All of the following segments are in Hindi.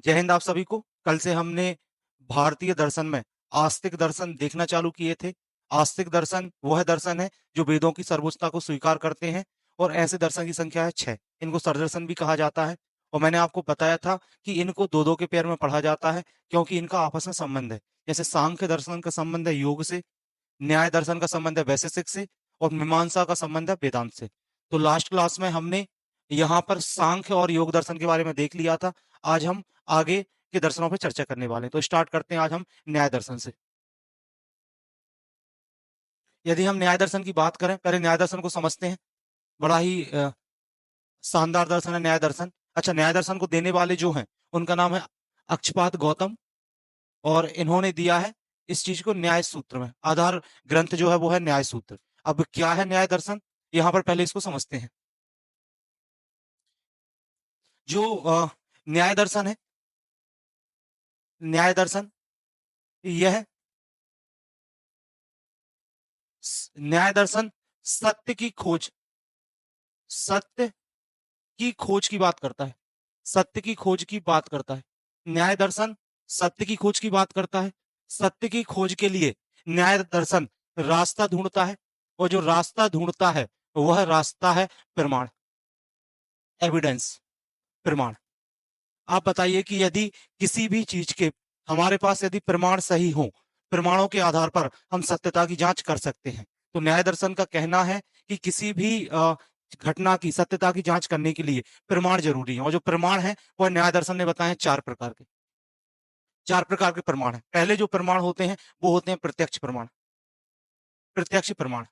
जय हिंद आप सभी को। कल से हमने भारतीय दर्शन में आस्तिक दर्शन देखना चालू किए थे। आस्तिक दर्शन वह दर्शन है जो वेदों की सर्वोच्चता को स्वीकार करते हैं और ऐसे दर्शन की संख्या है 6। इनको सरदर्शन भी कहा जाता है और मैंने आपको बताया था कि इनको दो-दो के पेयर में पढ़ा जाता है क्योंकि इनका आपस में संबंध है। जैसे सांख्य दर्शन का संबंध है योग से, न्याय दर्शन का संबंध है वैशेषिक से और मीमांसा का संबंध है वेदांत से। तो लास्ट क्लास में हमने यहाँ पर सांख्य और योग दर्शन के बारे में देख लिया था। आज हम आगे के दर्शनों पर चर्चा करने वाले हैं। तो स्टार्ट करते हैं आज हम न्याय दर्शन से। यदि हम न्याय दर्शन की बात करें, पहले न्याय दर्शन को समझते हैं। बड़ा ही शानदार दर्शन है न्याय दर्शन। अच्छा, न्याय दर्शन को देने वाले जो हैं उनका नाम है अक्षपाद गौतम और इन्होंने दिया है इस चीज को न्याय सूत्र में। आधार ग्रंथ जो है वो है न्याय सूत्र। अब क्या है न्याय दर्शन, यहाँ पर पहले इसको समझते हैं। जो न्याय दर्शन है, न्याय दर्शन यह न्याय दर्शन सत्य की खोज, सत्य की खोज की बात करता है। सत्य की खोज की बात करता है। न्याय दर्शन सत्य की खोज की बात करता है। सत्य की खोज के लिए न्याय दर्शन रास्ता ढूंढता है और जो रास्ता ढूंढता है वह रास्ता है प्रमाण, एविडेंस, प्रमाण। आप बताइए कि यदि किसी भी चीज के हमारे पास यदि प्रमाण सही हो, प्रमाणों के आधार पर हम सत्यता की जांच कर सकते हैं। तो न्याय दर्शन का कहना है कि किसी भी घटना की सत्यता की जांच करने के लिए प्रमाण जरूरी है और जो प्रमाण है वह न्याय दर्शन ने बताए हैं 4 प्रकार के। 4 प्रकार के प्रमाण हैं। पहले जो प्रमाण होते हैं वो होते हैं प्रत्यक्ष प्रमाण। प्रत्यक्ष प्रमाण,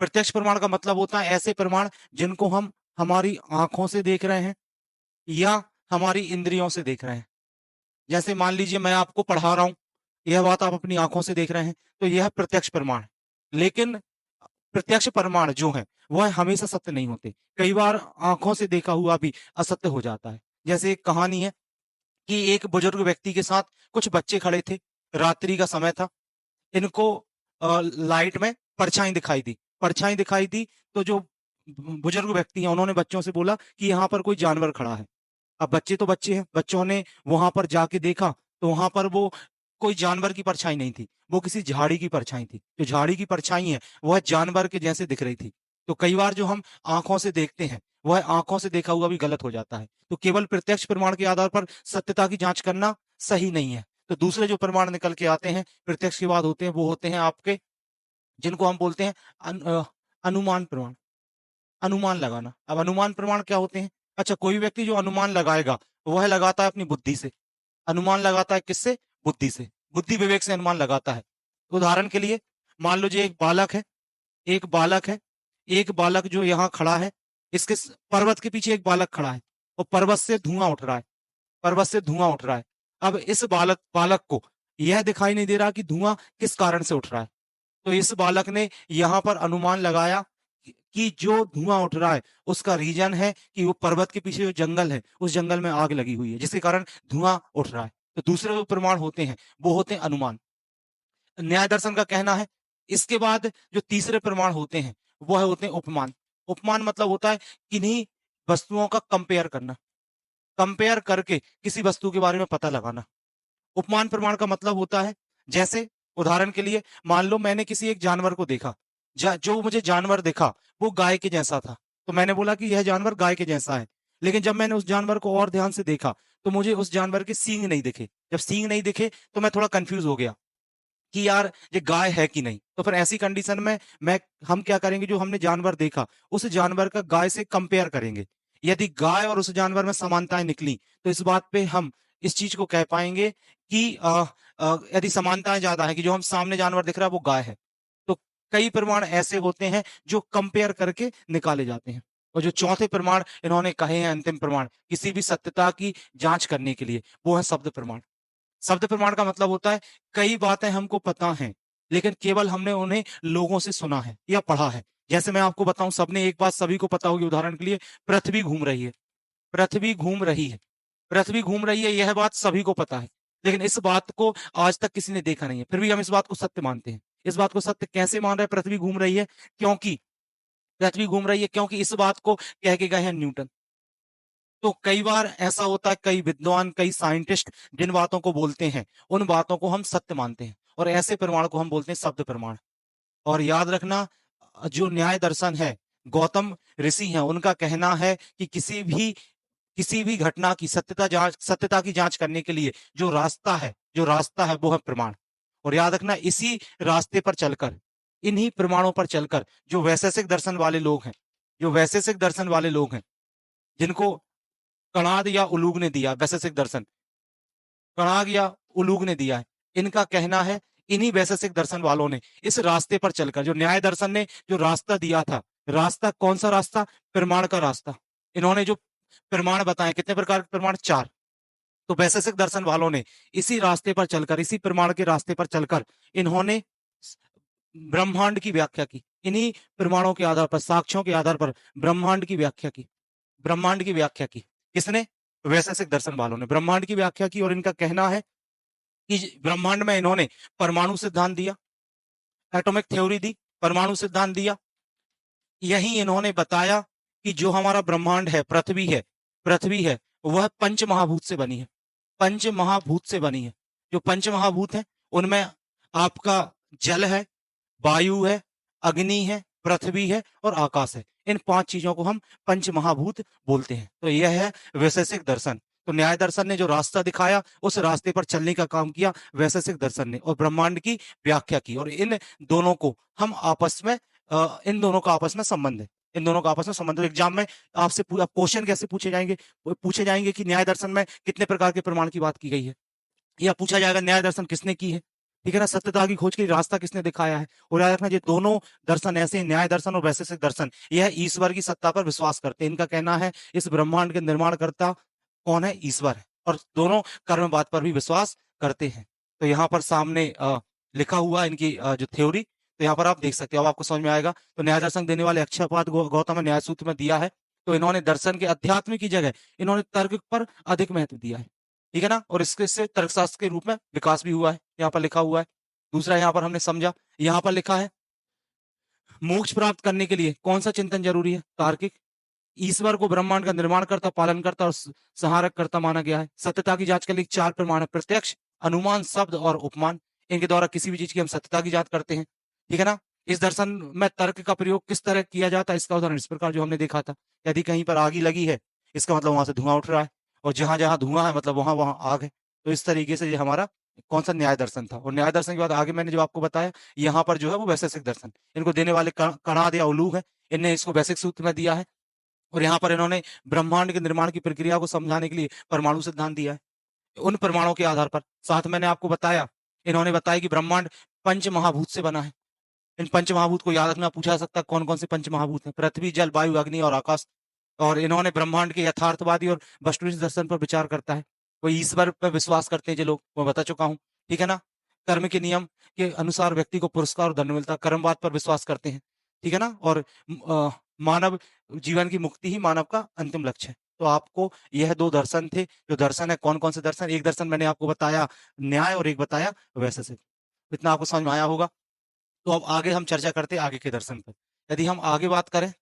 प्रत्यक्ष प्रमाण का मतलब होता है ऐसे प्रमाण जिनको हम हमारी आंखों से देख रहे हैं या हमारी इंद्रियों से देख रहे हैं। जैसे मान लीजिए मैं आपको पढ़ा रहा हूं, यह बात आप अपनी आंखों से देख रहे हैं, तो यह प्रत्यक्ष प्रमाण है। लेकिन प्रत्यक्ष प्रमाण जो है वह हमेशा सत्य नहीं होते। कई बार आंखों से देखा हुआ भी असत्य हो जाता है। जैसे एक कहानी है कि एक बुजुर्ग व्यक्ति के साथ कुछ बच्चे खड़े थे, रात्रि का समय था। इनको लाइट में परछाई दिखाई दी, परछाई दिखाई दी। तो जो बुजुर्ग व्यक्ति हैं उन्होंने बच्चों से बोला कि यहाँ पर कोई जानवर खड़ा है। अब बच्चे तो बच्चे हैं, बच्चों ने वहां पर जाके देखा तो वहां पर वो कोई जानवर की परछाई नहीं थी, वो किसी झाड़ी की परछाई थी। जो झाड़ी की परछाई है वह जानवर के जैसे दिख रही थी। तो कई बार जो हम आंखों से देखते हैं वह आंखों से देखा हुआ भी गलत हो जाता है। तो केवल प्रत्यक्ष प्रमाण के आधार पर सत्यता की जांच करना सही नहीं है। तो दूसरे जो प्रमाण निकल के आते हैं प्रत्यक्ष के बाद होते हैं वो होते हैं आपके, जिनको हम बोलते हैं अनुमान प्रमाण। अनुमान लगाना। अब अनुमान प्रमाण क्या होते हैं? अच्छा, कोई व्यक्ति जो अनुमान लगाएगा वह लगाता है अपनी बुद्धि से। अनुमान लगाता है किससे? बुद्धि से। बुद्धि विवेक से अनुमान लगाता है। उदाहरण के लिए मान लो जी एक बालक है, एक बालक है, एक बालक जो यहाँ खड़ा है, इसके पर्वत के पीछे एक बालक खड़ा है और पर्वत से धुआं उठ रहा है, पर्वत से धुआं उठ रहा है। अब इस बालक बालक को यह दिखाई नहीं दे रहा कि धुआं किस कारण से उठ रहा है। तो इस बालक ने यहाँ पर अनुमान लगाया कि जो धुआं उठ रहा है उसका रीजन है कि वो पर्वत के पीछे जो जंगल है उस जंगल में आग लगी हुई है जिसके कारण धुआं उठ रहा है। तो दूसरे जो प्रमाण होते हैं वो होते हैं अनुमान। न्याय दर्शन का कहना है इसके बाद जो तीसरे प्रमाण होते हैं वह होते हैं उपमान। उपमान मतलब होता है किन्हीं वस्तुओं का कंपेयर करना, कंपेयर करके किसी वस्तु के बारे में पता लगाना। उपमान प्रमाण का मतलब होता है जैसे उदाहरण के लिए मान लो मैंने किसी एक जानवर को देखा, जो मुझे जानवर दिखा वो गाय के जैसा था, तो मैंने बोला कि यह जानवर गाय के जैसा है। लेकिन जब मैंने उस जानवर को और ध्यान से देखा तो मुझे उस जानवर के सींग नहीं दिखे। जब सींग नहीं दिखे तो मैं थोड़ा कंफ्यूज हो गया कि यार ये गाय है कि नहीं। तो फिर ऐसी कंडीशन में मैं हम क्या करेंगे, जो हमने जानवर देखा उस जानवर का गाय से कंपेयर करेंगे। यदि गाय और उस जानवर में समानताएं निकली तो इस बात पे हम इस चीज को कह पाएंगे कि यदि समानताएं ज्यादा है कि जो हम सामने जानवर दिख रहा है वो गाय है। तो कई प्रमाण ऐसे होते हैं जो कंपेयर करके निकाले जाते हैं। और जो चौथे प्रमाण इन्होंने कहे हैं अंतिम प्रमाण किसी भी सत्यता की जांच करने के लिए, वो है शब्द प्रमाण। शब्द प्रमाण का मतलब होता है कई बातें हमको पता हैं लेकिन केवल हमने उन्हें लोगों से सुना है या पढ़ा है। जैसे मैं आपको बताऊं, सबने एक बात सभी को पता होगी, उदाहरण के लिए पृथ्वी घूम रही है, पृथ्वी घूम रही है, पृथ्वी घूम रही है, यह बात सभी को पता है। लेकिन इस बात को आज तक किसी ने देखा नहीं है, फिर भी हम इस बात को सत्य मानते हैं। इस बात को सत्य कैसे मान रहे हैं? पृथ्वी घूम रही है क्योंकि पृथ्वी घूम रही है क्योंकि इस बात को कह के गए हैं न्यूटन। तो कई बार ऐसा होता है, कई विद्वान, कई साइंटिस्ट जिन बातों को बोलते हैं, उन बातों को हम सत्य मानते हैं, और ऐसे प्रमाण को हम बोलते हैं शब्द प्रमाण। और याद रखना, जो न्याय दर्शन है, गौतम ऋषि हैं, उनका कहना है कि किसी भी घटना की सत्यता की जांच करने के लिए जो रास्ता है वो है प्रमाण। और याद रखना, इसी रास्ते पर चलकर, इन्हीं प्रमाणों पर चलकर जो वैशेषिक दर्शन वाले लोग हैं, जिनको कणाद या उलूग ने दिया, वैशेषिक दर्शन कणाद या उलूग ने दिया है, इनका कहना है, इन्हीं वैशेषिक दर्शन वालों ने इस रास्ते पर चलकर, जो न्याय दर्शन ने जो रास्ता दिया था, रास्ता कौन सा रास्ता? प्रमाण का रास्ता। इन्होंने जो प्रमाण बताए, कितने प्रकार के प्रमाण? 4। तो वैशेषिक दर्शन वालों ने इसी रास्ते पर चलकर, इसी प्रमाण के रास्ते पर चलकर, इन्होंने ब्रह्मांड की व्याख्या की। इन्हीं प्रमाणों के आधार पर, साक्ष्यों के आधार पर ब्रह्मांड की व्याख्या की। किसने? वैशेषिक दर्शन वालों ने ब्रह्मांड की व्याख्या की। और इनका कहना है कि ब्रह्मांड में इन्होंने परमाणु सिद्धांत दिया, एटॉमिक थ्योरी दी, परमाणु सिद्धांत दिया। यही इन्होंने बताया कि जो हमारा ब्रह्मांड है, पृथ्वी है, वह पंच महाभूत से बनी है। पंच महाभूत से बनी है। जो पंच महाभूत है, उनमें आपका जल है, वायु है, अग्नि है, पृथ्वी है और आकाश है। इन 5 चीजों को हम पंच महाभूत बोलते हैं। तो यह है वैशेषिक दर्शन। तो न्याय दर्शन ने जो रास्ता दिखाया, उस रास्ते पर चलने का काम किया वैशेषिक दर्शन ने, और ब्रह्मांड की व्याख्या की। और दोनों को हम आपस में इन दोनों का आपस में संबंध है। इन दोनों का आपस में संबंध है। एग्जाम में आपसे क्वेश्चन कैसे पूछे जाएंगे? वो पूछे जाएंगे कि न्याय दर्शन में कितने प्रकार के प्रमाण की बात की गई है, या पूछा जाएगा न्याय दर्शन किसने की है, ठीक है ना, सत्यता की खोज के लिए रास्ता किसने दिखाया है। और याद रखना, ये दोनों दर्शन ऐसे, न्याय दर्शन और वैशेषिक दर्शन, यह ईश्वर की सत्ता पर विश्वास करते हैं। इनका कहना है इस ब्रह्मांड के निर्माणकर्ता कौन है? ईश्वर है। और दोनों कर्मवाद पर भी विश्वास करते हैं। तो यहाँ पर सामने लिखा हुआ इनकी जो थ्योरी, तो यहाँ पर आप देख सकते हो, अब आपको समझ में आएगा। तो न्याय दर्शन देने वाले अक्षयपाद गौतम ने न्याय सूत्र में दिया है। तो इन्होंने दर्शन के अध्यात्म की जगह इन्होंने तर्क पर अधिक महत्व दिया है, ठीक है ना। और इससे तर्कशास्त्र के रूप में विकास भी हुआ है, यहाँ पर लिखा हुआ है। दूसरा यहाँ पर हमने समझा, यहाँ पर लिखा है मोक्ष प्राप्त करने के लिए कौन सा चिंतन जरूरी है? तार्किक। ईश्वर को ब्रह्मांड का निर्माण करता, पालन करता और संहारक करता माना गया है। सत्यता की जांच के लिए 4 प्रमाण है: प्रत्यक्ष, अनुमान, शब्द और उपमान। इनके द्वारा किसी भी चीज की हम सत्यता की जांच करते हैं, ठीक है ना। इस दर्शन में तर्क का प्रयोग किस तरह किया जाता है, इसका उदाहरण इस प्रकार जो हमने देखा था। यदि कहीं पर आग ही लगी है, इसका मतलब वहां से धुआं उठ रहा है, और जहां जहां धुआं है मतलब वहां वहां आग है। तो इस तरीके से ये हमारा कौन सा न्याय दर्शन था। और न्याय दर्शन के बाद आगे मैंने जो आपको बताया, यहाँ पर जो है वो वैशेषिक दर्शन, इनको देने वाले कणाद या उलूग है, इनने इसको वैश्विक सूत्र में दिया है। और यहाँ पर इन्होंने ब्रह्मांड के निर्माण की प्रक्रिया को समझाने के लिए परमाणु सिद्धांत दिया है। उन प्रमाणों के आधार पर साथ मैंने आपको बताया, इन्होंने बताया कि ब्रह्मांड पंच महाभूत से बना है। इन पंच महाभूत को याद रखना, पूछा जा सकता है कौन कौन से पंच महाभूत हैं? पृथ्वी, जल, वायु, अग्नि और आकाश। और इन्होंने ब्रह्मांड के यथार्थवादी और वस्तुनिष्ठ दर्शन पर विचार करता है। वो ईश्वर पर विश्वास करते हैं जो लोग, मैं बता चुका हूँ, ठीक है ना। कर्म के नियम के अनुसार व्यक्ति को पुरस्कार और दंड मिलता है, कर्मवाद पर विश्वास करते हैं, ठीक है ना। और मानव जीवन की मुक्ति ही मानव का अंतिम लक्ष्य है। तो आपको यह 2 दर्शन थे। जो दर्शन है, कौन कौन से दर्शन? एक दर्शन मैंने आपको बताया न्याय, और एक बताया वैशेषिक। इतना आपको समझ में आया होगा। तो अब आगे हम चर्चा करते हैं आगे के दर्शन पर। यदि हम आगे बात करें,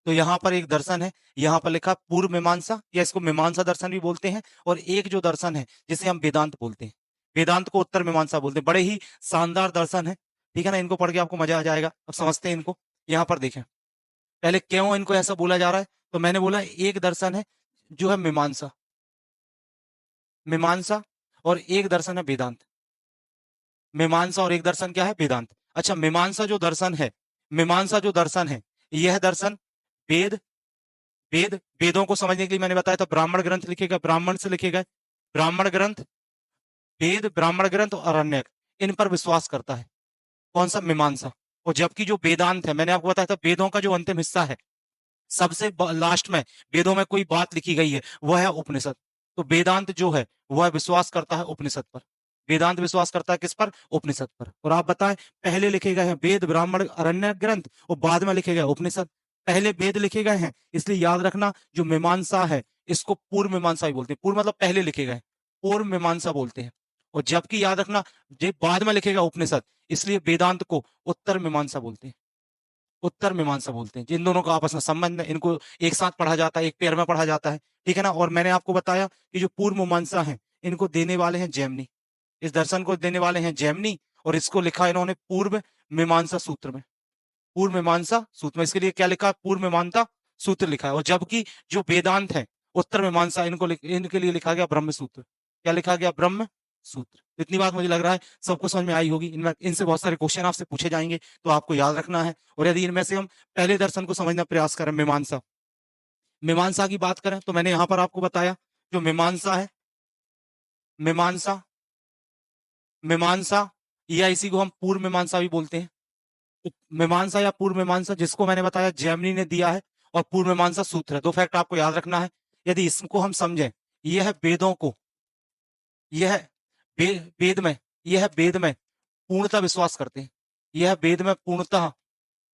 तो यहाँ पर एक दर्शन है, यहाँ पर लिखा पूर्व मीमांसा, या इसको मीमांसा दर्शन भी बोलते हैं। और एक जो दर्शन है जिसे हम वेदांत बोलते हैं, वेदांत को उत्तर मीमांसा बोलते हैं। बड़े ही शानदार दर्शन है, ठीक है ना। इनको पढ़ के आपको मजा आ जाएगा। अब समझते हैं इनको। यहाँ पर देखें, पहले क्यों इनको ऐसा बोला जा रहा है। तो मैंने बोला एक दर्शन है जो है मीमांसा, मीमांसा, और एक दर्शन है वेदांत। मीमांसा और एक दर्शन क्या है? वेदांत। अच्छा, मीमांसा जो दर्शन है, यह दर्शन वेद वेदों को समझने के लिए मैंने बताया था ब्राह्मण ग्रंथ लिखे गए, ब्राह्मण से लिखे गए ब्राह्मण ग्रंथ, वेद, ब्राह्मण ग्रंथ और अरण्यक, इन पर विश्वास करता है। कौन सा? मीमांसा। और जबकि जो वेदांत है, मैंने आपको बताया था वेदों का जो अंतिम हिस्सा है, सबसे लास्ट में वेदों में कोई बात लिखी गई है, वह है उपनिषद। तो वेदांत जो है वह विश्वास करता है उपनिषद पर। वेदांत विश्वास करता है किस पर? उपनिषद पर। और आप बताएं, पहले लिखे गए हैं वेद, ब्राह्मण, अरण्य ग्रंथ, और बाद में लिखे गए उपनिषद। पहले वेद लिखे गए हैं, इसलिए याद रखना जो मीमांसा है, इसको पूर्व मीमांसा ही बोलते हैं। पूर्व मतलब पहले लिखे गए, पूर्व मीमांसा बोलते हैं। और जबकि याद रखना, जो बाद में लिखेगा उपनिषद, इसलिए वेदांत को उत्तर मीमांसा बोलते हैं। उत्तर मीमांसा बोलते हैं। जिन दोनों का आपस में संबंध है, इनको एक साथ पढ़ा जाता है, एक पेयर में पढ़ा जाता है, ठीक है ना। और मैंने आपको बताया कि जो पूर्व मीमांसा है, इनको देने वाले हैं जैमिनी। इस दर्शन को देने वाले हैं जैमिनी, और इसको लिखा इन्होंने पूर्व मीमांसा सूत्र में। पूर्व मीमांसा सूत्र में इसके लिए क्या लिखा है? पूर्व मीमांसा सूत्र लिखा है। और जबकि जो वेदांत है, उत्तर मीमांसा, इनके लिए लिखा गया ब्रह्म सूत्र। क्या लिखा गया? ब्रह्म सूत्र। इतनी बात मुझे लग रहा है सबको समझ में आई होगी। इनमें इनसे बहुत सारे क्वेश्चन आपसे पूछे जाएंगे, तो आपको याद रखना है। और यदि इनमें से हम पहले दर्शन को समझना प्रयास करें, मीमांसा, मीमांसा की बात करें, तो मैंने यहां पर आपको बताया जो मीमांसा है, मीमांसा, मीमांसा, या इसी को हम पूर्व मीमांसा भी बोलते हैं। तो मीमांसा या पूर्व मीमांसा, जिसको मैंने बताया जैमिनी ने दिया है, और पूर्व मीमांसा सूत्र है। दो फैक्ट आपको याद रखना है। यदि इसको हम समझें, यह वेदों को, यह वेद में, यह वेद में पूर्णतः विश्वास करते हैं। यह वेद में पूर्णतः,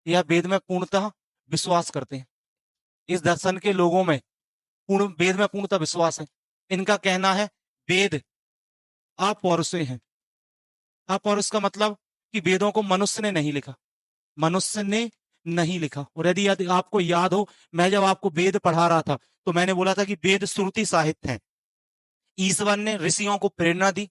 यह वेद में पूर्णतः विश्वास करते हैं। इस दर्शन के लोगों में पूर्ण वेद में पूर्णतः विश्वास है। इनका कहना है वेद अपौरुषेय हैं। अपौरुष का मतलब कि वेदों को मनुष्य ने नहीं लिखा, मनुष्य ने नहीं लिखा। और यदि आपको याद हो, मैं जब आपको वेद पढ़ा रहा था, तो मैंने बोला था कि वेद श्रुति साहित्य है। ईश्वर ने ऋषियों को प्रेरणा दी,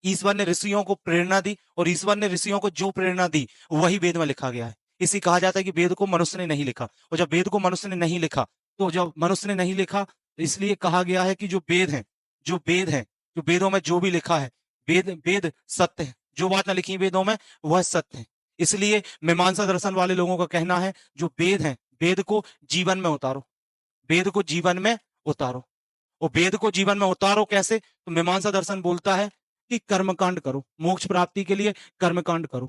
ईश्वर ने ऋषियों को प्रेरणा दी, और ईश्वर ने ऋषियों को जो प्रेरणा दी वही वेद में लिखा गया है। इसी कहा जाता है कि वेद को मनुष्य ने नहीं लिखा। और जब वेद को मनुष्य ने नहीं लिखा, तो जब मनुष्य ने नहीं लिखा, इसलिए कहा गया है कि जो वेद है, जो वेद है, जो वेदों में जो भी लिखा है, वेद वेद सत्य है। जो बात ना लिखी वेदों में वह सत्य है। इसलिए मीमांसा दर्शन वाले लोगों का कहना है जो वेद है, वेद को जीवन में उतारो, वेद को जीवन में उतारो। और वेद को जीवन में उतारो कैसे? तो मीमांसा दर्शन बोलता है कि कर्मकांड करो, मोक्ष प्राप्ति के लिए कर्मकांड करो,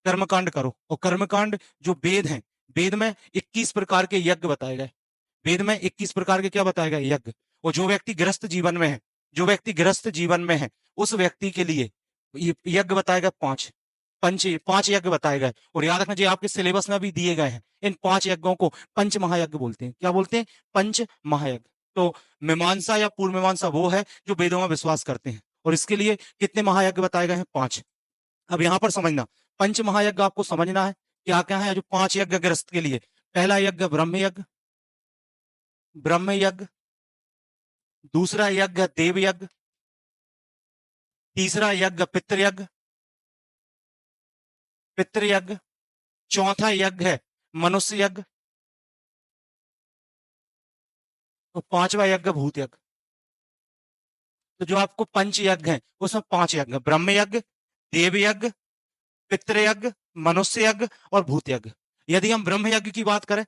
कर्मकांड करो। और कर्मकांड जो वेद है, वेद में 21 प्रकार के यज्ञ बताए गए। वेद में 21 प्रकार के क्या बताए गए? यज्ञ। और जो व्यक्ति गृहस्थ जीवन में है, जो व्यक्ति गृहस्थ जीवन में है, उस व्यक्ति के लिए ये यज्ञ बताए गए 5, 5 यज्ञ बताए गए। और याद रखना, जो आपके सिलेबस में भी दिए गए हैं, इन 5 यज्ञों को पंच महायज्ञ बोलते हैं। क्या बोलते हैं? पंच महायज्ञ। तो मीमांसा या पूर्व मीमांसा वो है जो वेदों में विश्वास करते हैं। और इसके लिए कितने महायज्ञ बताए गए हैं? 5। अब यहां पर समझना, पंच महायज्ञ आपको समझना है क्या क्या है जो 5 यज्ञ ग्रस्त के लिए। पहला यज्ञ ब्रह्म यज्ञ, ब्रह्म यज्ञ। दूसरा यज्ञ देव यज्ञ। तीसरा यज्ञ पितृयज्ञ, पितृयज्ञ। चौथा यज्ञ है मनुष्य यज्ञ। और 5वां यज्ञ भूत यज्ञ। तो जो आपको पंच यज्ञ है, उसमें 5 यज्ञ, ब्रह्म यज्ञ, देव यज्ञ, पितृयज्ञ, मनुष्य यज्ञ और भूत यज्ञ। यदि हम ब्रह्म यज्ञ की बात करें,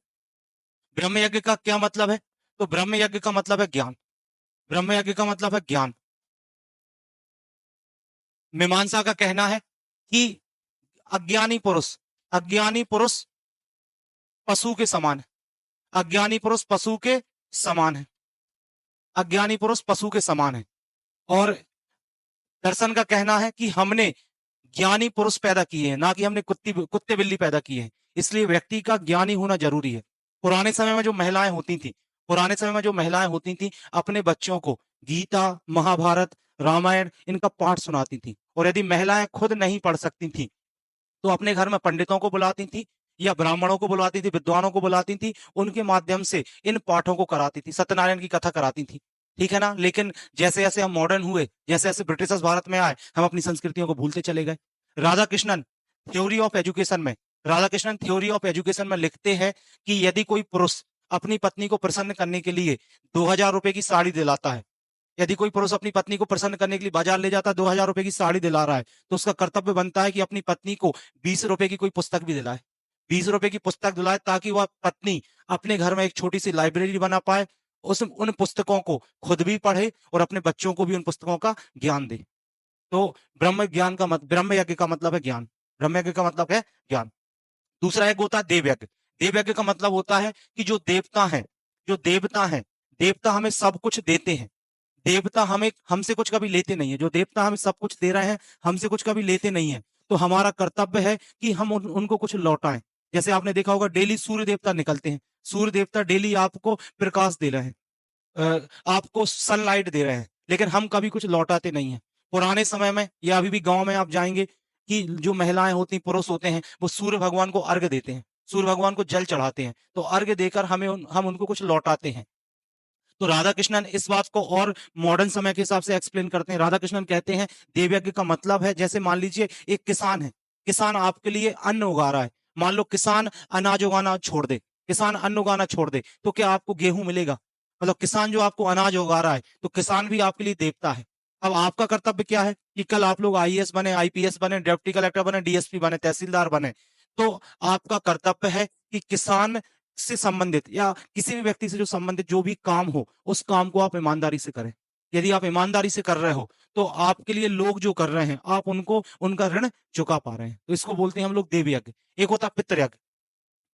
ब्रह्म यज्ञ का क्या मतलब है? तो ब्रह्म यज्ञ का मतलब है ज्ञान। ब्रह्म यज्ञ का मतलब है ज्ञान। मीमांसा का कहना है कि अज्ञानी पुरुष, अज्ञानी पुरुष पशु के समान है, अज्ञानी पुरुष पशु के समान है, अज्ञानी पुरुष पशु के समान है। और दर्शन का कहना है कि हमने ज्ञानी पुरुष पैदा किए हैं, ना कि हमने कुत्ते बिल्ली पैदा किए हैं। इसलिए व्यक्ति का ज्ञानी होना जरूरी है। पुराने समय में जो महिलाएं होती थी, पुराने समय में जो महिलाएं होती थी, अपने बच्चों को गीता, महाभारत, रामायण इनका पाठ सुनाती थी। और यदि महिलाएं खुद नहीं पढ़ सकती थी, तो अपने घर में पंडितों को बुलाती थी, या ब्राह्मणों को बुलाती थी, विद्वानों को बुलाती थी, उनके माध्यम से इन पाठों को कराती थी, सत्यनारायण की कथा कराती थी। ठीक है ना। लेकिन जैसे जैसे हम मॉडर्न हुए, जैसे जैसे ब्रिटिशर्स भारत में आए, हम अपनी संस्कृतियों को भूलते चले गए। Radha Krishnan theory of education में, Radha Krishnan theory of education में लिखते हैं कि यदि कोई पुरुष अपनी पत्नी को प्रसन्न करने के लिए 2000 रुपए की साड़ी दिलाता है, यदि कोई पुरुष अपनी पत्नी को प्रसन्न करने के लिए बाजार ले जाता है, 2000 रुपए की साड़ी दिला रहा है, तो उसका कर्तव्य बनता है कि अपनी पत्नी को 20 रुपए की कोई पुस्तक भी दिलाए, 20 रुपए की पुस्तक दिलाए, ताकि वह पत्नी अपने घर में एक छोटी सी लाइब्रेरी बना पाए, उन पुस्तकों को खुद भी पढ़े और अपने बच्चों को भी उन पुस्तकों का ज्ञान दे। तो ब्रह्म यज्ञ का मतलब है ज्ञान। ब्रह्म यज्ञ का मतलब है ज्ञान। दूसरा यज्ञ होता है देव यज्ञ। देव यज्ञ का मतलब होता है कि जो देवता है, जो देवता है, देवता हमें सब कुछ देते हैं। देवता हमें हमसे कुछ कभी लेते नहीं है। जो देवता हमें सब कुछ दे रहे हैं, हमसे कुछ कभी लेते नहीं है। तो हमारा कर्तव्य है कि हम उनको कुछ लौटाएं। जैसे आपने देखा होगा, डेली सूर्य देवता निकलते हैं, सूर्य देवता डेली आपको प्रकाश दे रहे हैं, आपको सनलाइट दे रहे हैं, लेकिन हम कभी कुछ लौटाते नहीं है। पुराने समय में या अभी भी गांव में आप जाएंगे कि जो महिलाएं होती, पुरुष होते हैं, वो सूर्य भगवान को अर्घ देते हैं। सूर्य भगवान को जल चढ़ाते हैं, तो अर्घ्य देकर हम उनको कुछ लौटाते हैं। तो राधा कृष्णन इस बात को और मॉडर्न समय के हिसाब से एक्सप्लेन करते हैं। राधा कृष्णन कहते हैं देव यज्ञ का मतलब है, जैसे मान लीजिए एक किसान है, किसान आपके लिए अन्न उगा रहा है। मान लो किसान अनाज उगाना छोड़ दे, किसान अन्न उगाना छोड़ दे, तो क्या आपको गेहूं मिलेगा? मतलब किसान जो आपको अनाज उगा रहा है, तो किसान भी आपके लिए देवता है। अब आपका कर्तव्य क्या है कि कल आप लोग आईएएस बने, आईपीएस बने, डिप्टी कलेक्टर बने, डीएसपी बने, तहसीलदार बने, तो आपका कर्तव्य है कि किसान से संबंधित या किसी भी व्यक्ति से जो संबंधित जो भी काम हो, उस काम को आप ईमानदारी से करें। यदि आप ईमानदारी से कर रहे हो, तो आपके लिए लोग जो कर रहे हैं, आप उनको उनका ऋण चुका पा रहे हैं। तो इसको बोलते हैं हम लोग देव यज्ञ। एक होता है पितृ यज्ञ।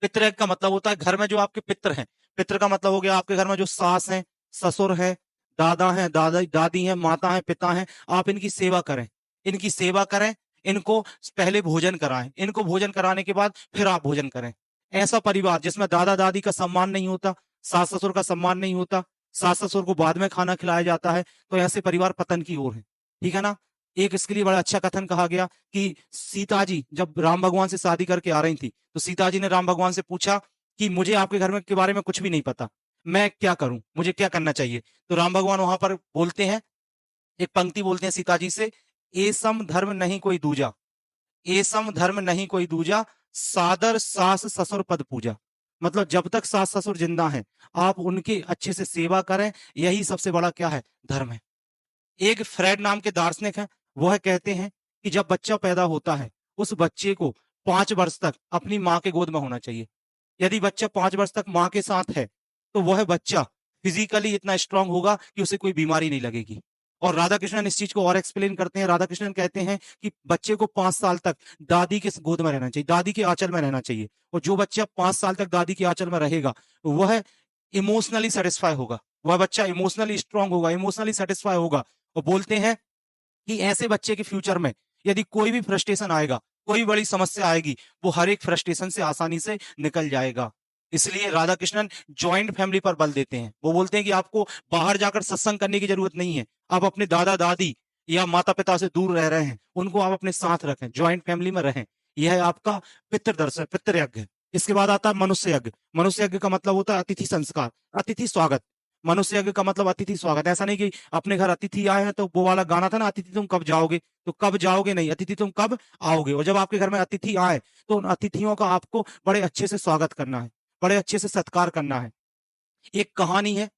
पितृ यज्ञ का मतलब होता है घर में जो आपके पितृ हैं। पितृ का मतलब हो गया आपके घर में जो सास हैं, ससुर हैं, दादा हैं, दादी हैं, माता हैं, पिता हैं, आप इनकी सेवा करें। इनकी सेवा करें, इनको पहले भोजन कराएं, इनको भोजन कराने के बाद फिर आप भोजन करें। ऐसा परिवार जिसमें दादा दादी का सम्मान नहीं होता, सास ससुर का सम्मान नहीं होता, सास ससुर को बाद में खाना खिलाया जाता है, तो ऐसे परिवार पतन की ओर है। ठीक है ना? एक इसके लिए बड़ा अच्छा कथन कहा गया कि सीता जी जब राम भगवान से शादी करके आ रही थी, तो सीता जी ने राम भगवान से पूछा कि मुझे आपके घर में के बारे में कुछ भी नहीं पता, मैं क्या करूं, मुझे क्या करना चाहिए? तो राम भगवान वहां पर बोलते हैं, एक पंक्ति बोलते हैं सीता जी से, ए सम धर्म नहीं कोई दूजा, ए सम धर्म नहीं कोई दूजा, सादर सास ससुर पद पूजा। मतलब जब तक सास ससुर जिंदा हैं, आप उनकी अच्छे से सेवा करें, यही सबसे बड़ा क्या है? धर्म है। एक फ्रेड नाम के दार्शनिक हैं, वह कहते हैं कि जब बच्चा पैदा होता है, उस बच्चे को 5 वर्ष तक अपनी माँ के गोद में होना चाहिए। यदि बच्चा 5 वर्ष तक माँ के साथ है, तो वह बच्चा फिजिकली इतना स्ट्रांग होगा कि उसे कोई बीमारी नहीं लगेगी। और राधा कृष्णन इस चीज को और एक्सप्लेन करते हैं। राधा कृष्णन कहते हैं कि बच्चे को 5 साल तक दादी के गोद में रहना चाहिए, दादी के आंचल में रहना चाहिए। और जो बच्चा 5 साल तक दादी के आंचल में रहेगा, वह इमोशनली सेटिस्फाई होगा, वह बच्चा इमोशनली स्ट्रांग होगा, इमोशनली सेटिस्फाई होगा। और बोलते हैं कि ऐसे बच्चे के फ्यूचर में यदि कोई भी फ्रस्ट्रेशन आएगा, कोई बड़ी समस्या आएगी, वो हर एक फ्रस्ट्रेशन से आसानी से निकल जाएगा। इसलिए राधा कृष्णन जॉइंट फैमिली पर बल देते हैं। वो बोलते हैं कि आपको बाहर जाकर सत्संग करने की जरूरत नहीं है। आप अपने दादा दादी या माता पिता से दूर रह रहे हैं, उनको आप अपने साथ रखें, जॉइंट फैमिली में रहें। यह है आपका पितृदर्शन, पितृ यज्ञ। इसके बाद आता है मनुष्य यज्ञ। मनुष्य यज्ञ का मतलब होता है अतिथि संस्कार, अतिथि स्वागत। मनुष्य यज्ञ का मतलब अतिथि स्वागत। ऐसा नहीं कि अपने घर अतिथि आए हैं, तो वो वाला गाना था ना, अतिथि तुम कब जाओगे, तो कब जाओगे नहीं, अतिथि तुम कब आओगे। और जब आपके घर में अतिथि आए, तो उन अतिथियों का आपको बड़े अच्छे से स्वागत करना है, बड़े अच्छे से सत्कार करना है। एक कहानी है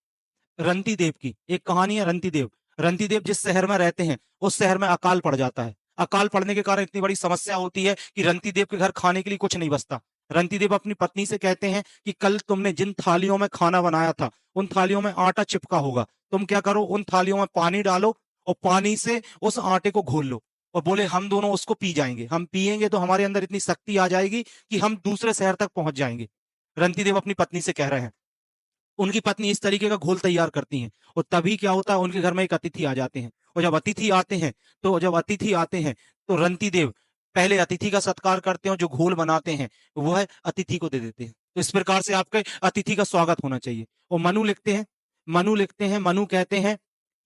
रंती देव की, एक कहानी है रंती देव। रंती देव जिस शहर में रहते हैं, उस शहर में अकाल पड़ जाता है। अकाल पड़ने के कारण इतनी बड़ी समस्या होती है कि रंती देव के घर खाने के लिए कुछ नहीं बचता। रंती देव अपनी पत्नी से कहते हैं कि कल तुमने जिन थालियों में खाना बनाया था, उन थालियों में आटा चिपका होगा, तुम क्या करो, उन थालियों में पानी डालो और पानी से उस आटे को घोल लो। और बोले हम दोनों उसको पी जाएंगे, हम पिएंगे तो हमारे अंदर इतनी शक्ति आ जाएगी कि हम दूसरे शहर तक पहुंच जाएंगे। रंती देव अपनी पत्नी से कह रहे हैं। उनकी पत्नी इस तरीके का घोल तैयार करती हैं, और तभी क्या होता है, उनके घर में एक अतिथि आ जाते हैं। और जब अतिथि आते हैं, तो रंती देव पहले अतिथि का सत्कार करते हैं, और जो घोल बनाते हैं वह अतिथि को दे देते हैं। तो इस प्रकार से आपके अतिथि का स्वागत होना चाहिए। और मनु कहते हैं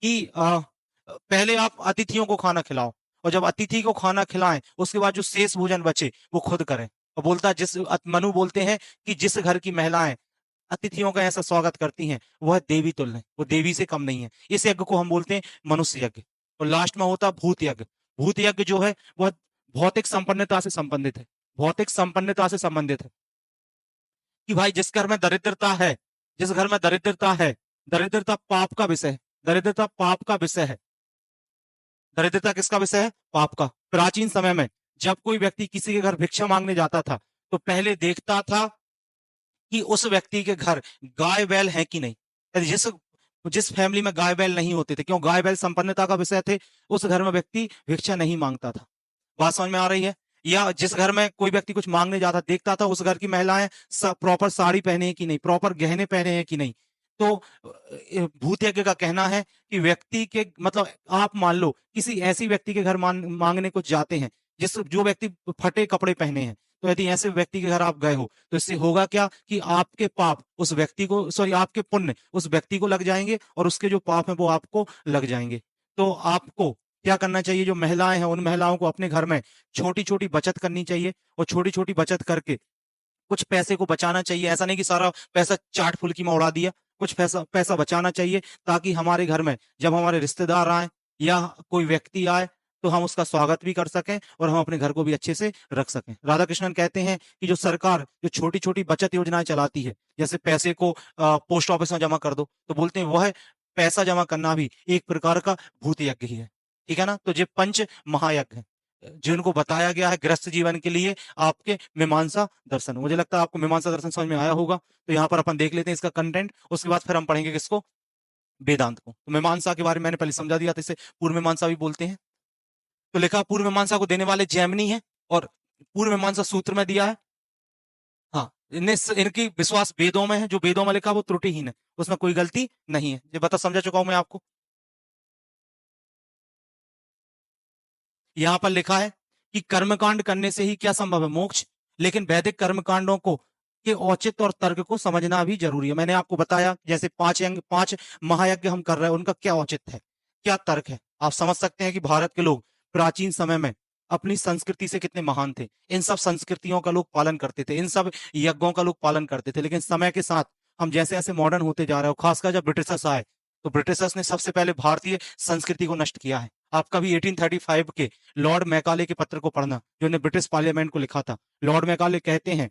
कि पहले आप अतिथियों को खाना खिलाओ, और जब अतिथि को खाना खिलाएं, उसके बाद जो शेष भोजन बचे वो खुद करें। और बोलता है मनु बोलते हैं कि जिस घर की महिलाएं अतिथियों का ऐसा स्वागत करती हैं, वह देवी तुल्य है, वो देवी से कम नहीं है। इस यज्ञ को हम बोलते हैं मनुष्य यज्ञ। और लास्ट में होता है भूत यज्ञ। भूत यज्ञ जो है वह भौतिक संपन्नता से संबंधित है, भौतिक संपन्नता से संबंधित है। कि भाई जिस घर में दरिद्रता है, दरिद्रता पाप का विषय है, दरिद्रता पाप का विषय है। दरिद्रता किसका विषय है? पाप का। प्राचीन समय में जब कोई व्यक्ति किसी के घर भिक्षा मांगने जाता था, तो पहले देखता था कि उस व्यक्ति के घर गाय बैल है कि नहीं। यदि जिस जिस फैमिली में गाय बैल नहीं होते थे, क्यों, गाय बैल संपन्नता का विषय थे, उस घर में व्यक्ति भिक्षा नहीं मांगता था। बात समझ में आ रही है? या जिस घर में कोई व्यक्ति कुछ मांगने जाता, देखता था उस घर की महिलाएं प्रॉपर साड़ी पहने हैं कि नहीं, प्रॉपर गहने पहने हैं कि नहीं। तो भूत यज्ञ का कहना है कि व्यक्ति के मतलब आप मान लो किसी ऐसी व्यक्ति के घर मांगने कुछ जाते हैं, जो व्यक्ति फटे कपड़े पहने हैं, तो यदि ऐसे व्यक्ति के घर आप गए हो, तो इससे होगा क्या कि आपके पाप उस व्यक्ति को, सॉरी, आपके पुण्य उस व्यक्ति को लग जाएंगे, और उसके जो पाप है वो आपको लग जाएंगे। तो आपको क्या करना चाहिए, जो महिलाएं हैं उन महिलाओं को अपने घर में छोटी छोटी बचत करनी चाहिए, और छोटी छोटी बचत करके कुछ पैसे को बचाना चाहिए, ऐसा नहीं कि सारा पैसा चाट फुल्की में उड़ा दिया। कुछ पैसा पैसा बचाना चाहिए ताकि हमारे घर में जब हमारे रिश्तेदार आए या कोई व्यक्ति आए तो हम उसका स्वागत भी कर सकें और हम अपने घर को भी अच्छे से रख सकें। राधा कृष्णन कहते हैं कि जो सरकार जो छोटी छोटी बचत योजनाएं चलाती है, जैसे पैसे को पोस्ट ऑफिस में जमा कर दो, तो बोलते हैं वह पैसा जमा करना भी एक प्रकार का भूत यज्ञ ही है। ठीक है ना। तो ये पंच महायज्ञ है जिनको बताया गया है गृहस्थ जीवन के लिए आपके मीमांसा दर्शन। मुझे लगता है आपको मीमांसा दर्शन समझ में आया होगा। तो यहाँ पर अपन देख लेते हैं इसका कंटेंट, उसके बाद फिर हम पढ़ेंगे किसको, वेदांत को। तो मीमांसा के बारे में मैंने पहले समझा दिया था, इसे पूर्व मीमांसा भी बोलते हैं। तो लिखा पूर्व मीमांसा को देने वाले जैमिनी है और पूर्व मीमांसा सूत्र में दिया है। हाँ, इनकी विश्वास वेदों में है, जो वेदों में लिखा वो त्रुटिहीन है, उसमें कोई गलती नहीं है। ये बता समझा चुका हूं मैं आपको। यहां पर लिखा है कि कर्मकांड करने से ही क्या संभव है, मोक्ष। लेकिन वैदिक कर्मकांडों को के औचित्य और तर्क को समझना भी जरूरी है। मैंने आपको बताया जैसे पांच महायज्ञ हम कर रहे हैं, उनका क्या औचित्य है, क्या तर्क है। आप समझ सकते हैं कि भारत के लोग प्राचीन समय में अपनी संस्कृति से कितने महान थे। इन सब संस्कृतियों का लोग पालन करते थे, इन सब यज्ञों का लोग पालन करते थे। लेकिन समय के साथ हम जैसे जैसे मॉडर्न होते जा रहे हो, खासकर जब ब्रिटिशर्स आए, तो ब्रिटिशर्स ने सबसे पहले भारतीय संस्कृति को नष्ट किया है। आप कभी 1835 के लॉर्ड मैकाले के पत्र को पढ़ना, जो ने ब्रिटिश पार्लियामेंट को लिखा था। लॉर्ड मैकाले कहते हैं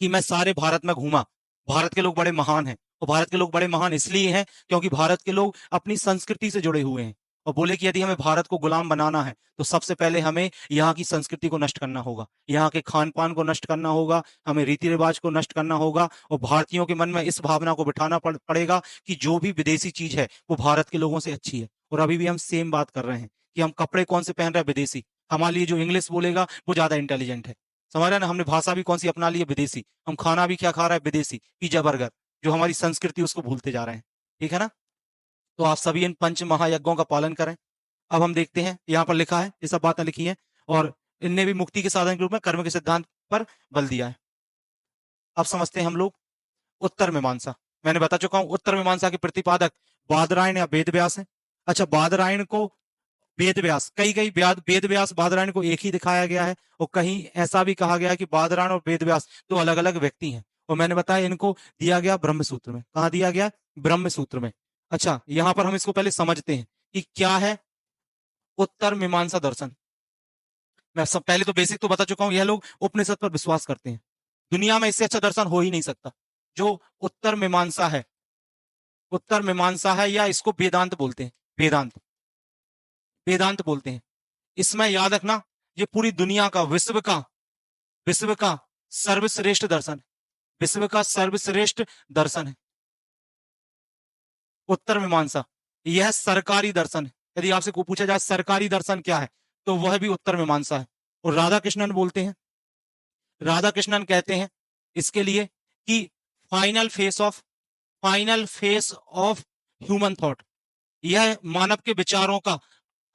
कि मैं सारे भारत में घूमा, भारत के लोग बड़े महान हैं। और भारत के लोग बड़े महान इसलिए हैं क्योंकि भारत के लोग अपनी संस्कृति से जुड़े हुए हैं। और बोले कि यदि हमें भारत को गुलाम बनाना है तो सबसे पहले हमें यहाँ की संस्कृति को नष्ट करना होगा, यहाँ के खान पान को नष्ट करना होगा, हमें रीति रिवाज को नष्ट करना होगा। और भारतीयों के मन में इस भावना को बिठाना पड़ेगा कि जो भी विदेशी चीज है वो भारत के लोगों से अच्छी है। और अभी भी हम सेम बात कर रहे हैं कि हम कपड़े कौन से पहन रहे हैं, विदेशी। हमारे लिए जो इंग्लिश बोलेगा वो ज्यादा इंटेलिजेंट है, समझ रहे हैं ना। हमने भाषा भी कौन सी अपना ली है, विदेशी। हम खाना भी क्या खा रहे हैं, विदेशी, पिज्जा बर्गर। जो हमारी संस्कृति उसको भूलते जा रहे हैं। ठीक है ना। तो आप सभी इन पंच महायज्ञों का पालन करें। अब हम देखते हैं, यहाँ पर लिखा है, ये सब बातें लिखी हैं और इनने भी मुक्ति के साधन के रूप में कर्म के सिद्धांत पर बल दिया है। अब समझते हैं हम लोग उत्तर मीमांसा। मैंने बता चुका हूं उत्तर मीमांसा के प्रतिपादक बादरायण या वेद व्यास है। अच्छा, बादरायण को वेद व्यास, कई कई वेद व्यास बादरायण को एक ही दिखाया गया है और कहीं ऐसा भी कहा गया है कि बादरायण और वेद व्यास दो अलग अलग व्यक्ति हैं। और मैंने बताया इनको दिया गया ब्रह्म सूत्र में। कहा दिया गया, ब्रह्म सूत्र में। अच्छा, यहां पर हम इसको पहले समझते हैं कि क्या है उत्तर मीमांसा दर्शन। मैं सब पहले तो बेसिक तो बता चुका हूं। यह लोग उपनिषद पर विश्वास करते हैं। दुनिया में इससे अच्छा दर्शन हो ही नहीं सकता जो उत्तर मीमांसा है। उत्तर मीमांसा है या इसको वेदांत बोलते हैं, वेदांत, वेदांत बोलते हैं। इसमें याद रखना ये पूरी दुनिया का, विश्व का सर्वश्रेष्ठ दर्शन, विश्व का सर्वश्रेष्ठ दर्शन है उत्तर मीमांसा। यह सरकारी दर्शन है। यदि आपसे को पूछा जाए सरकारी दर्शन क्या है, तो वह भी उत्तर मीमांसा है। और राधा कृष्णन बोलते हैं, राधा कृष्णन कहते हैं इसके लिए कि final face of human thought, यह मानव के विचारों का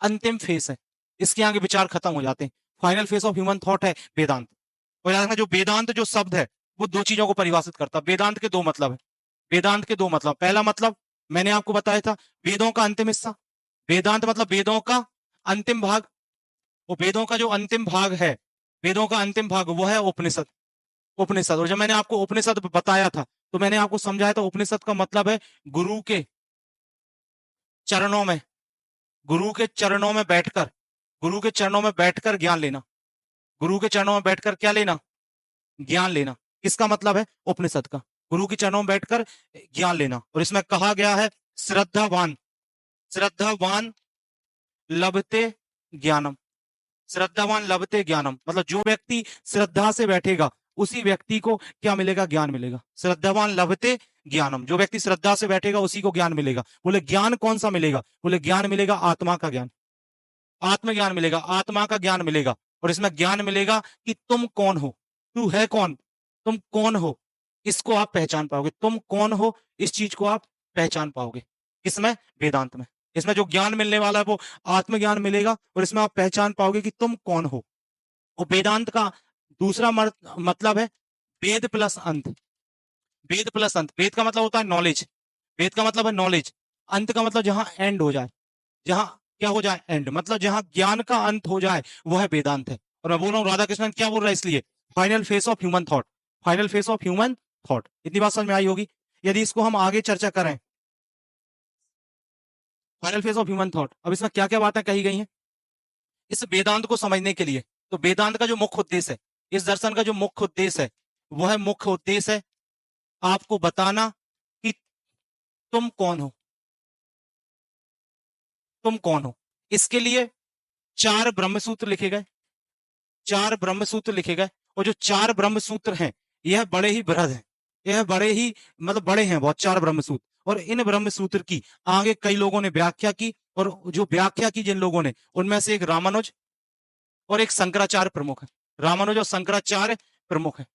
अंतिम फेस है। इसके आगे विचार खत्म हो जाते हैं। Final face of human thought है वेदांत। और याद रखना जो वेदांत जो शब्द है वो दो चीजों को परिभाषित करता है। वेदांत के दो मतलब है, वेदांत के दो मतलब। पहला मतलब मैंने आपको बताया था, वेदों का अंतिम हिस्सा। वेदांत मतलब वेदों का अंतिम भाग। वो वेदों का जो अंतिम भाग है, वेदों का अंतिम भाग वो है उपनिषद। उपनिषद। और जब मैंने आपको उपनिषद बताया था तो मैंने आपको समझाया था उपनिषद का मतलब है गुरु के चरणों में, गुरु के चरणों में बैठकर, गुरु के चरणों में बैठकर ज्ञान लेना। गुरु के चरणों में बैठकर क्या लेना, ज्ञान लेना। किसका मतलब है, उपनिषद का। गुरु के चरणों में बैठकर ज्ञान लेना। और इसमें कहा गया है श्रद्धावान, श्रद्धावान लभते ज्ञानम, श्रद्धावान लभते ज्ञानम। मतलब जो व्यक्ति श्रद्धा से बैठेगा उसी व्यक्ति को क्या मिलेगा, ज्ञान मिलेगा। श्रद्धावान लभते ज्ञानम, जो व्यक्ति श्रद्धा से बैठेगा उसी को ज्ञान मिलेगा। बोले ज्ञान कौन सा मिलेगा, बोले ज्ञान मिलेगा आत्मा का ज्ञान, आत्मज्ञान मिलेगा, आत्मा का ज्ञान मिलेगा। और इसमें ज्ञान मिलेगा कि तुम कौन हो, तू है कौन, तुम कौन हो, इसको आप पहचान पाओगे। तुम कौन हो इस चीज को आप पहचान पाओगे। किसमें, वेदांत में। इसमें जो ज्ञान मिलने वाला है वो आत्मज्ञान मिलेगा और इसमें आप पहचान पाओगे कि तुम कौन हो। और वेदांत का दूसरा मतलब है वेद प्लस अंत। वेद प्लस अंत, वेद का मतलब होता है नॉलेज, वेद का मतलब है नॉलेज। अंत का मतलब जहां एंड हो जाए, जहां क्या हो जाए, एंड, मतलब जहां ज्ञान का अंत हो जाए वह है वेदांत है। और मैं बोल रहा हूँ राधा कृष्णन क्या बोल रहा है, इसलिए final face of human thought. Final phase of human thought. इतनी बात समझ में आई होगी। यदि इसको हम आगे चर्चा करें, final phase of human thought, अब इसमें क्या क्या बातें कही गई हैं इस वेदांत को समझने के लिए। तो वेदांत का जो मुख्य उद्देश्य है, इस दर्शन का जो मुख्य उद्देश्य है, वह मुख्य उद्देश्य है आपको बताना कि तुम कौन हो, तुम कौन हो। इसके लिए 4 ब्रह्मसूत्र लिखे गए, 4 ब्रह्मसूत्र लिखे गए। और जो 4 ब्रह्मसूत्र हैं, यह बड़े ही बृहद हैं, यह बड़े ही मतलब बड़े हैं बहुत, 4 ब्रह्मसूत्र। और इन ब्रह्मसूत्र की आगे कई लोगों ने व्याख्या की, और जो व्याख्या की जिन लोगों ने, उनमें से एक रामानुज और एक शंकराचार्य प्रमुख है। रामानुज और शंकराचार्य प्रमुख है,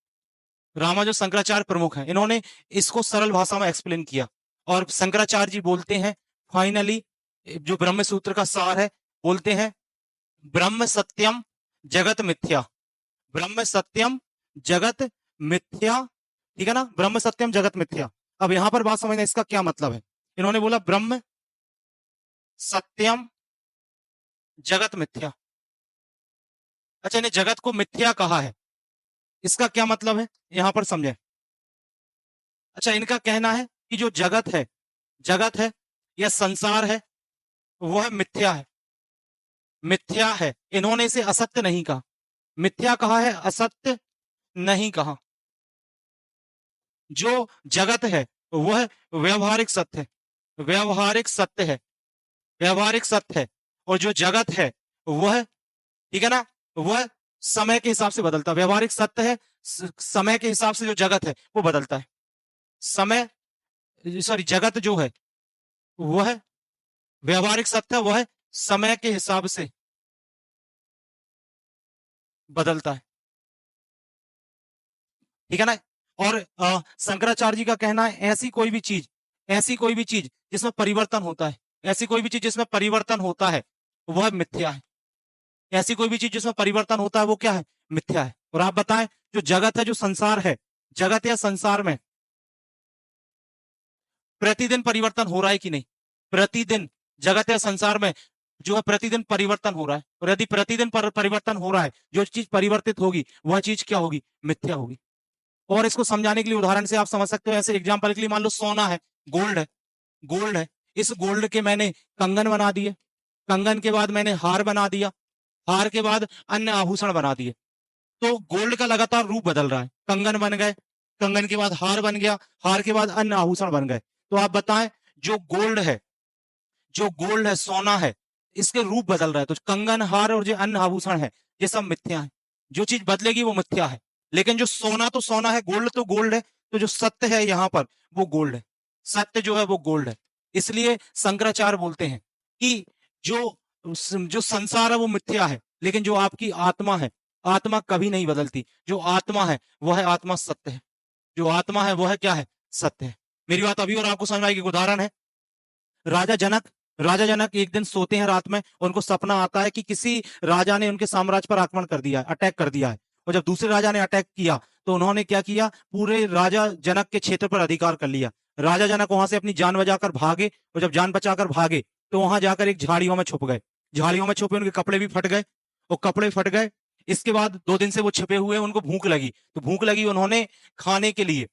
रामानुज और शंकराचार्य प्रमुख है। इन्होंने इसको सरल भाषा में एक्सप्लेन किया। और शंकराचार्य जी बोलते हैं फाइनली, जो ब्रह्मसूत्र का सार है, बोलते हैं ब्रह्म सत्यम जगत मिथ्या, ब्रह्म सत्यम जगत मिथ्या। ठीक है ना, ब्रह्म सत्यम जगत मिथ्या। अब यहां पर बात समझना, इसका क्या मतलब है। इन्होंने बोला ब्रह्म सत्यम जगत मिथ्या। अच्छा, इन्हें जगत को मिथ्या कहा है, इसका क्या मतलब है यहां पर समझे। अच्छा, इनका कहना है कि जो जगत है, जगत है या संसार है, वह मिथ्या है, मिथ्या है। इन्होंने इसे असत्य नहीं कहा, मिथ्या कहा है, असत्य नहीं कहा। जो जगत है वह व्यवहारिक सत्य है, व्यवहारिक सत्य है, व्यवहारिक सत्य है। और जो जगत है वह, ठीक है ना, वह समय के हिसाब से बदलता है। व्यवहारिक सत्य है, समय के हिसाब से जो जगत है वो बदलता है। समय, सॉरी, जगत जो है वह व्यवहारिक सत्य है, वह समय के हिसाब से बदलता है। ठीक है ना। और शंकराचार्य जी का कहना है ऐसी कोई भी चीज, ऐसी कोई भी चीज जिसमें परिवर्तन होता है, ऐसी कोई भी चीज जिसमें परिवर्तन होता है वह मिथ्या है। ऐसी कोई भी चीज जिसमें परिवर्तन होता है वो क्या है, मिथ्या है। और आप बताएं, जो जगत है, जो संसार है, जगत या संसार में प्रतिदिन परिवर्तन हो रहा है कि नहीं। प्रतिदिन जगत या संसार में जो है प्रतिदिन परिवर्तन हो रहा है। और यदि प्रतिदिन परिवर्तन हो रहा है, जो चीज परिवर्तित होगी वह चीज क्या होगी, मिथ्या होगी। और इसको समझाने के लिए उदाहरण से आप समझ सकते हो, ऐसे एग्जांपल के लिए मान लो सोना है, गोल्ड है, गोल्ड है। इस गोल्ड के मैंने कंगन बना दिए, कंगन के बाद मैंने हार बना दिया, हार के बाद अन्य आभूषण बना दिए। तो गोल्ड का लगातार रूप बदल रहा है। कंगन बन गए, कंगन के बाद हार बन गया, हार के बाद अन्य आभूषण बन गए। तो आप बताएं, जो गोल्ड है, जो गोल्ड है, सोना है, इसके रूप बदल रहा है। तो कंगन, हार और जो अन्य आभूषण है, ये सब मिथ्या है। जो चीज बदलेगी वो मिथ्या है। लेकिन जो सोना तो सोना है, गोल्ड तो गोल्ड है। तो जो सत्य है यहाँ पर वो गोल्ड है, सत्य जो है वो गोल्ड है। इसलिए शंकराचार्य बोलते हैं कि जो जो संसार है वो मिथ्या है, लेकिन जो आपकी आत्मा है, आत्मा कभी नहीं बदलती। जो आत्मा है वह आत्मा सत्य है, जो आत्मा है वह क्या है, सत्य है। मेरी बात अभी और आपको समझ आएगी। उदाहरण है, राजा जनक, राजा जनक एक दिन सोते हैं रात में, उनको सपना आता है कि किसी राजा ने उनके साम्राज्य पर आक्रमण कर दिया है, अटैक कर दिया है। और जब दूसरे राजा ने अटैक किया तो उन्होंने क्या किया, पूरे राजा जनक के क्षेत्र पर अधिकार कर लिया। राजा जनक वहां से अपनी जान बचाकर भागे, और जब जान बचाकर भागे तो वहां जाकर एक झाड़ियों में छुप गए। झाड़ियों में छुपे, उनके कपड़े भी फट गए, और कपड़े फट गए। इसके बाद 2 दिन से वो छिपे हुए, उनको भूख लगी। तो भूख लगी, उन्होंने खाने के लिए,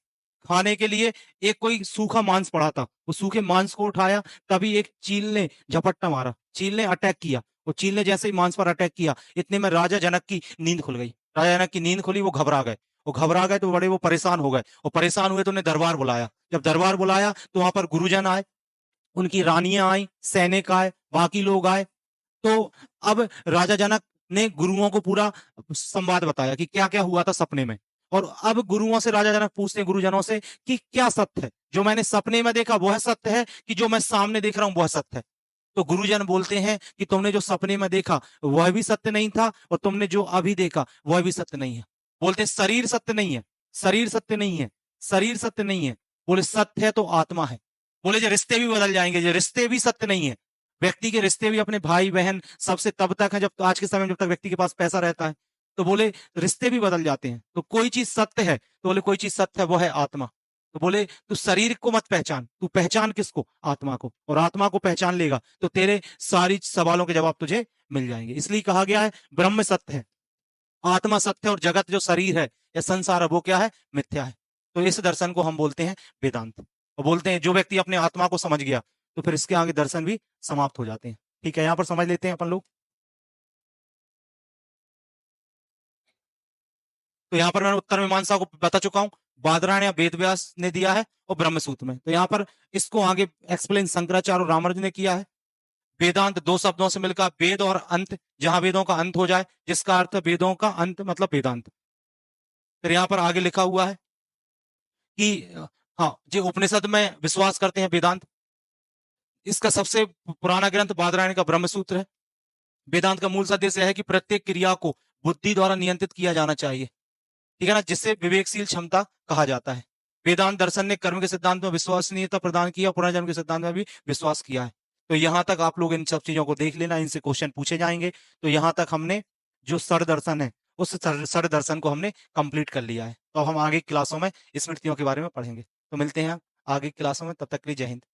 खाने के लिए एक कोई सूखा मांस पड़ा था, वो सूखे मांस को उठाया। तभी एक चील ने झपट्टा मारा, चील ने अटैक किया। वो चील ने जैसे ही मांस पर अटैक किया, इतने में राजा जनक की नींद खुल गई। राजा जनक की नींद खुली, वो घबरा गए। वो घबरा गए तो बड़े वो परेशान हो गए। वो परेशान हुए तो उन्हें दरबार बुलाया। जब दरबार बुलाया तो वहां पर गुरुजन आए, उनकी रानियां आई, सैनिक आए, बाकी लोग आए। तो अब राजा जनक ने गुरुओं को पूरा संवाद बताया कि क्या क्या हुआ था सपने में। और अब गुरुओं से राजा जनक पूछते हैं, गुरुजनों से, कि क्या सत्य है, जो मैंने सपने में देखा वह सत्य है, कि जो मैं सामने देख रहा हूं वह सत्य है। तो गुरुजन बोलते हैं कि तुमने जो सपने में देखा वह भी सत्य नहीं था, और तुमने जो अभी देखा वह भी सत्य नहीं है। बोलते हैं शरीर सत्य नहीं है, शरीर सत्य नहीं है, शरीर सत्य नहीं है। बोले सत्य है तो आत्मा है। बोले जो रिश्ते भी बदल जाएंगे, जो रिश्ते भी सत्य नहीं है। व्यक्ति के रिश्ते भी अपने भाई बहन सबसे तब तक है, जब आज के समय में जब तक व्यक्ति के पास पैसा रहता है। तो बोले रिश्ते भी बदल जाते हैं। तो कोई चीज सत्य है, तो बोले कोई चीज सत्य है, वो है आत्मा। तो बोले तू शरीर को मत पहचान, तू पहचान किसको, आत्मा को। और आत्मा को पहचान लेगा तो तेरे सारी सवालों के जवाब तुझे मिल जाएंगे। इसलिए कहा गया है ब्रह्म सत्य है, आत्मा सत्य है, और जगत जो शरीर है या संसार है वो क्या है, मिथ्या है। तो इस दर्शन को हम बोलते हैं वेदांत। और बोलते हैं जो व्यक्ति अपने आत्मा को समझ गया तो फिर इसके आगे दर्शन भी समाप्त हो जाते हैं। ठीक है, यहां पर समझ लेते हैं अपन लोग। तो यहाँ पर मैंने उत्तर मीमांसा को बता चुका हूं, बादरायण या वेद व्यास ने दिया है और ब्रह्मसूत्र में। तो यहाँ पर इसको आगे एक्सप्लेन शंकराचार्य और रामानुज ने किया है। वेदांत दो शब्दों से मिलकर वेद और अंत, जहां वेदों का अंत हो जाए, जिसका अर्थ वेदों का अंत मतलब वेदांत। फिर यहाँ पर आगे लिखा हुआ है कि हाँ जी, उपनिषद में विश्वास करते हैं वेदांत। इसका सबसे पुराना ग्रंथ बादरायण का ब्रह्मसूत्र है। वेदांत का मूल सदस्य है कि प्रत्येक क्रिया को बुद्धि द्वारा नियंत्रित किया जाना चाहिए, ठीक है ना, जिससे विवेकशील क्षमता कहा जाता है। वेदांत दर्शन ने कर्म के सिद्धांत में विश्वसनीयता प्रदान किया, पुनर्जन्म के सिद्धांत में भी विश्वास किया है। तो यहां तक आप लोग इन सब चीजों को देख लेना, इनसे क्वेश्चन पूछे जाएंगे। तो यहां तक हमने जो सर दर्शन है उस सर दर्शन को हमने कंप्लीट कर लिया है। तो अब हम आगे क्लासों में स्मृतियों के बारे में पढ़ेंगे। तो मिलते हैं आगे क्लासों में, तब तक के लिए जय हिंद।